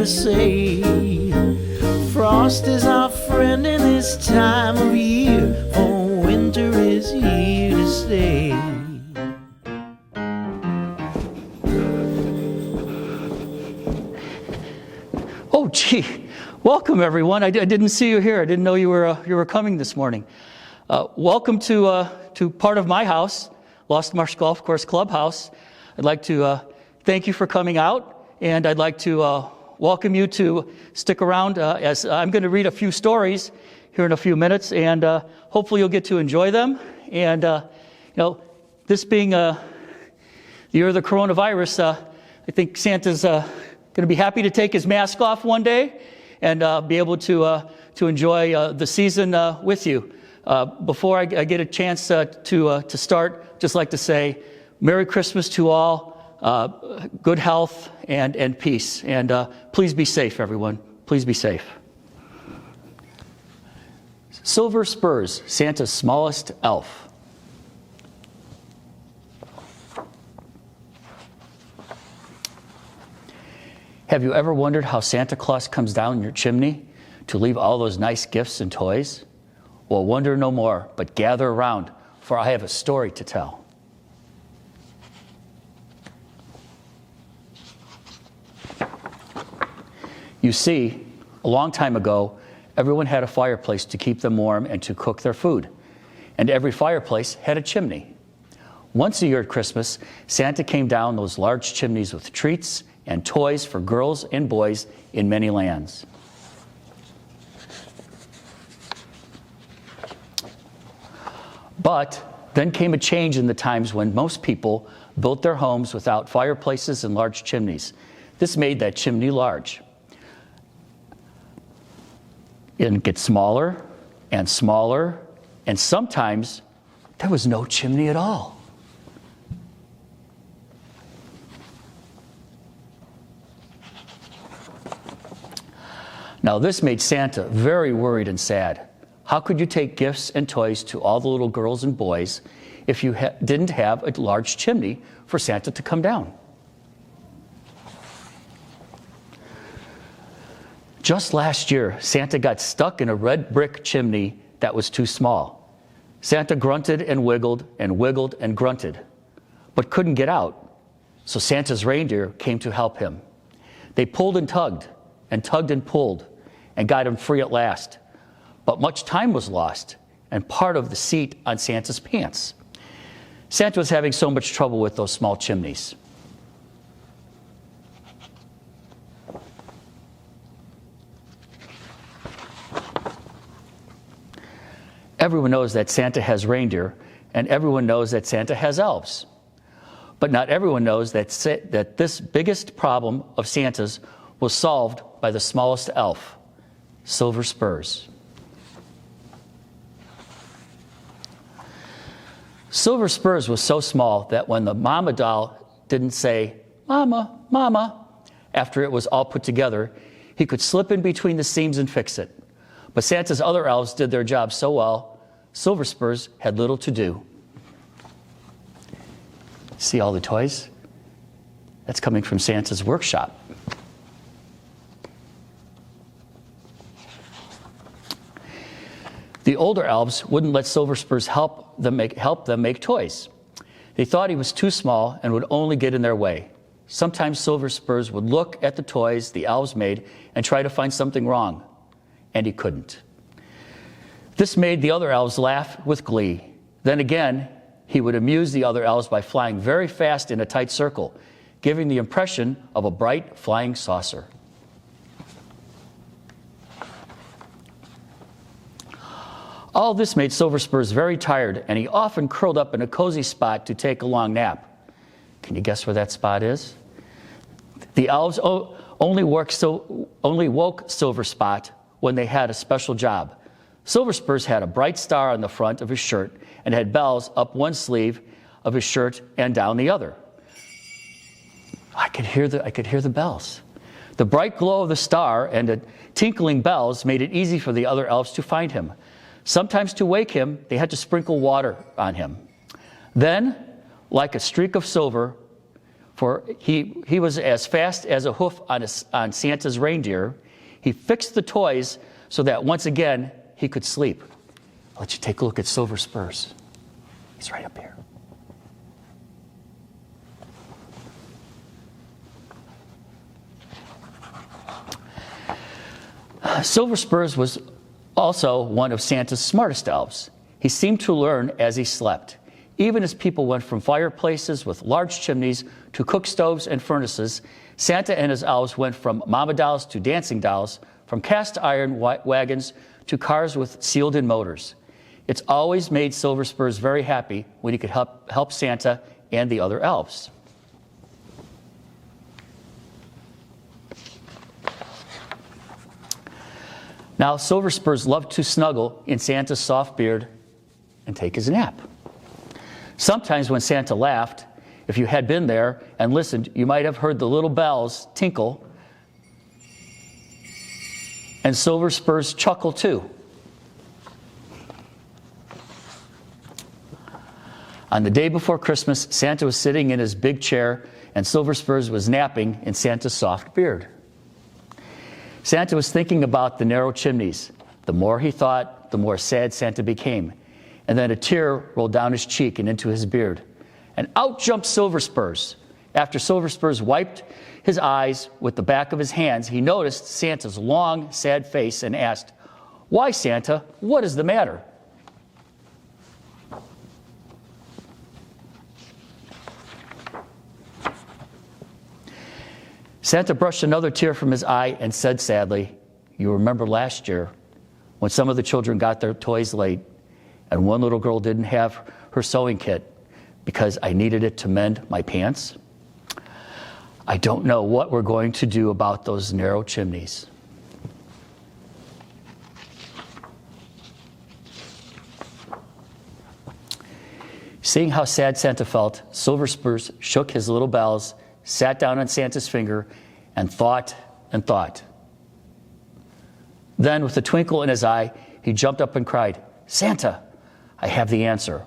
to say. Frost is our friend in this time of year, for winter is here to stay. Oh, gee. Welcome, everyone. I didn't see you here. I didn't know you were coming this morning. Welcome to part of my house, Lost Marsh Golf Course Clubhouse. I'd like to thank you for coming out, and I'd like to welcome you to stick around as I'm going to read a few stories here in a few minutes, and hopefully you'll get to enjoy them. And this being the year of the coronavirus, I think Santa's going to be happy to take his mask off one day and be able to enjoy the season with you. Before I get a chance to start, just like to say Merry Christmas to all, good health and peace, and please be safe, everyone. Please be safe. Silver Spurs, Santa's smallest elf. Have you ever wondered how Santa Claus comes down your chimney to leave all those nice gifts and toys? Well, wonder no more, but gather around, for I have a story to tell. You see, a long time ago, everyone had a fireplace to keep them warm and to cook their food. And every fireplace had a chimney. Once a year at Christmas, Santa came down those large chimneys with treats and toys for girls and boys in many lands. But then came a change in the times when most people built their homes without fireplaces and large chimneys. This made that chimney large. It gets smaller and smaller, and sometimes there was no chimney at all. Now, this made Santa very worried and sad. How could you take gifts and toys to all the little girls and boys if you didn't have a large chimney for Santa to come down? Just last year, Santa got stuck in a red brick chimney that was too small. Santa grunted and wiggled and grunted, but couldn't get out. So Santa's reindeer came to help him. They pulled and tugged and pulled, and got him free at last. But much time was lost, and part of the seat on Santa's pants. Santa was having so much trouble with those small chimneys. Everyone knows that Santa has reindeer, and everyone knows that Santa has elves. But not everyone knows that this biggest problem of Santa's was solved by the smallest elf, Silver Spurs. Silver Spurs was so small that when the mama doll didn't say, "Mama, Mama," after it was all put together, he could slip in between the seams and fix it. But Santa's other elves did their job so well, Silver Spurs had little to do. See all the toys? That's coming from Santa's workshop. The older elves wouldn't let Silver Spurs help them make toys. They thought he was too small and would only get in their way. Sometimes Silver Spurs would look at the toys the elves made and try to find something wrong, and he couldn't. This made the other elves laugh with glee. Then again, he would amuse the other elves by flying very fast in a tight circle, giving the impression of a bright flying saucer. All this made Silver Spurs very tired, and he often curled up in a cozy spot to take a long nap. Can you guess where that spot is? The elves only woke Silver Spot when they had a special job. Silver Spurs had a bright star on the front of his shirt and had bells up one sleeve of his shirt and down the other. I could hear the bells. The bright glow of the star and the tinkling bells made it easy for the other elves to find him. Sometimes to wake him, they had to sprinkle water on him. Then, like a streak of silver for he was as fast as a hoof on Santa's reindeer. He fixed the toys so that once again he could sleep. I'll let you take a look at Silver Spurs. He's right up here. Silver Spurs was also one of Santa's smartest elves. He seemed to learn as he slept. Even as people went from fireplaces with large chimneys to cook stoves and furnaces, Santa and his elves went from mama dolls to dancing dolls, from cast iron wagons to cars with sealed-in motors. It's always made Silver Spurs very happy when he could help Santa and the other elves. Now, Silver Spurs loved to snuggle in Santa's soft beard and take his nap. Sometimes when Santa laughed, if you had been there and listened, you might have heard the little bells tinkle and Silver Spurs chuckle too. On the day before Christmas, Santa was sitting in his big chair and Silver Spurs was napping in Santa's soft beard. Santa was thinking about the narrow chimneys. The more he thought, the more sad Santa became. And then a tear rolled down his cheek and into his beard. And out jumped Silver Spurs. After Silver Spurs wiped his eyes with the back of his hands, he noticed Santa's long, sad face and asked, "Why, Santa, what is the matter?" Santa brushed another tear from his eye and said sadly, "You remember last year when some of the children got their toys late and one little girl didn't have her sewing kit because I needed it to mend my pants? I don't know what we're going to do about those narrow chimneys." Seeing how sad Santa felt, Silver Spurs shook his little bells, sat down on Santa's finger, and thought and thought. Then, with a twinkle in his eye, he jumped up and cried, "Santa, I have the answer.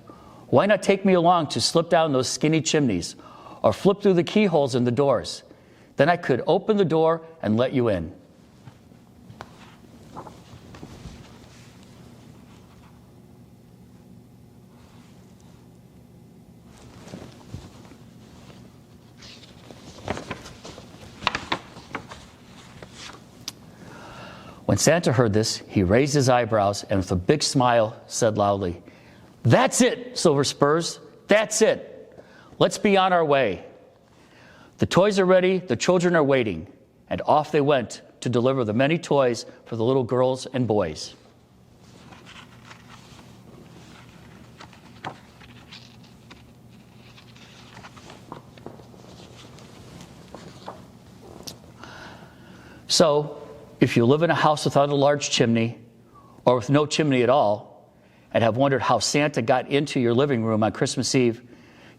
Why not take me along to slip down those skinny chimneys or flip through the keyholes in the doors? Then I could open the door and let you in." When Santa heard this, he raised his eyebrows and with a big smile said loudly, "That's it, Silver Spurs, that's it. Let's be on our way. The toys are ready, the children are waiting." And off they went to deliver the many toys for the little girls and boys. So, if you live in a house without a large chimney, or with no chimney at all, and have wondered how Santa got into your living room on Christmas Eve,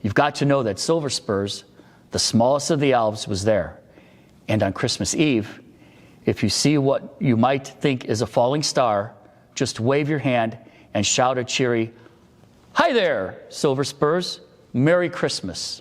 you've got to know that Silver Spurs, the smallest of the elves, was there. And on Christmas Eve, if you see what you might think is a falling star, just wave your hand and shout a cheery, "Hi there, Silver Spurs, Merry Christmas."